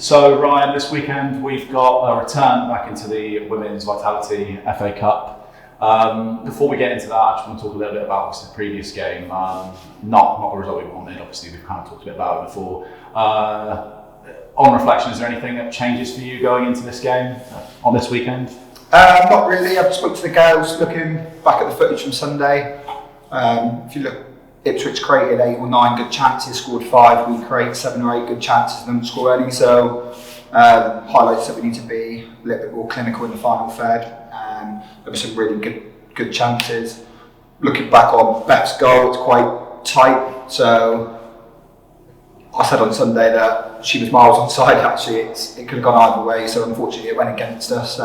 So Ryan, this weekend we've got a return back into the Women's Vitality FA Cup. Before we get into that, I just want to talk a little bit about the previous game. Not the result we wanted, obviously we've kind of talked a bit about it before. On reflection, is there anything that changes for you going into this game on this weekend? Not really. I've spoke to the girls looking back at the footage from Sunday. If you look, Ipswich created 8 or 9 good chances, scored 5. We create 7 or 8 good chances and don't score any. So highlights that we need to be a little bit more clinical in the final third. There were some really good chances. Looking back on Beth's goal, it's quite tight. So I said on Sunday that she was miles onside. Actually, it could have gone either way. So unfortunately, it went against us.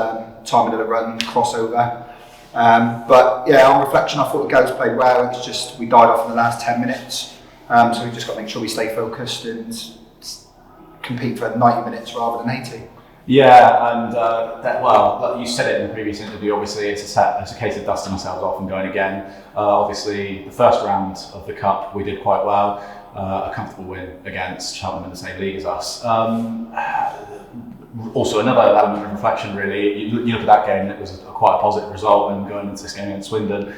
Timing of the run, crossover. But yeah, on reflection, I thought the girls played well. It's just we died off in the last 10 minutes. So we've just got to make sure we stay focused and compete for 90 minutes rather than 80. Yeah, and well, you said it in the previous interview. Obviously, it's a case of dusting ourselves off and going again. Obviously, the first round of the cup we did quite well. A comfortable win against Cheltenham in the same league as us. Also, another element of reflection, really, you look at that game, it was quite a positive result, and going into this game against Swindon.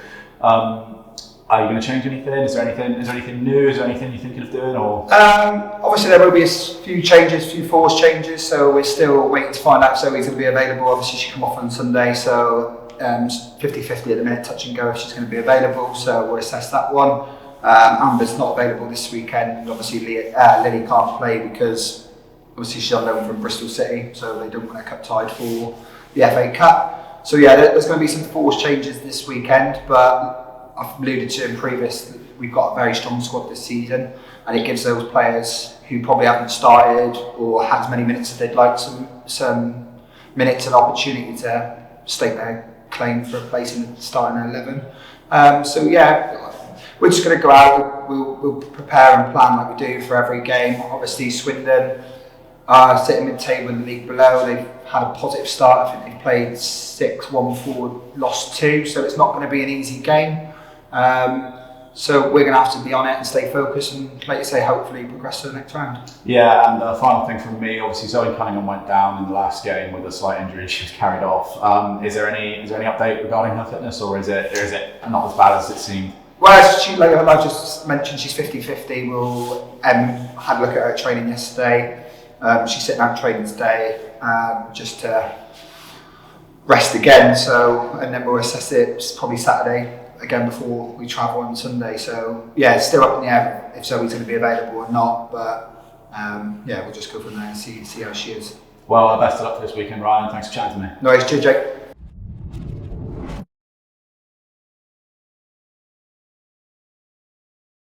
Are you going to change anything? Is there anything new? Is there anything you're thinking of doing? Or obviously, there will be a few changes, few force changes, so we're still waiting to find out if Zoe's going to be available. Obviously, she come off on Sunday, so 50-50 at the minute, touch and go if she's going to be available, so we'll assess that one. Amber's not available this weekend. Obviously, Lily can't play because obviously she's on loan from Bristol City, so they don't want her cup tied for the FA Cup. So yeah, there's going to be some force changes this weekend, but I've alluded to in previous that we've got a very strong squad this season, and it gives those players who probably haven't started or had as many minutes as they'd like some minutes and opportunity to stake their claim for a place in the starting 11. So yeah, we're just going to go out, we'll prepare and plan like we do for every game. Obviously Swindon are sitting mid-table in the league below. They've had a positive start. I think they've played 6, won 4, lost 2, so it's not going to be an easy game. So we're going to have to be on it and stay focused and, like you say, hopefully progress to the next round. Yeah, and the final thing from me, obviously Zoe Cunningham went down in the last game with a slight injury. She was carried off. Is there any update regarding her fitness, or is it not as bad as it seemed? Well, like I just mentioned, she's 50-50. We'll had a look at her training yesterday. She's sitting out training today just to rest again. So, and then we'll assess it probably Saturday again before we travel on Sunday. So yeah, it's still up in the air if Zoe's going to be available or not. But yeah, we'll just go from there and see how she is. Well, best of luck for this weekend, Ryan. Thanks for chatting to me. No worries, cheers, Jake.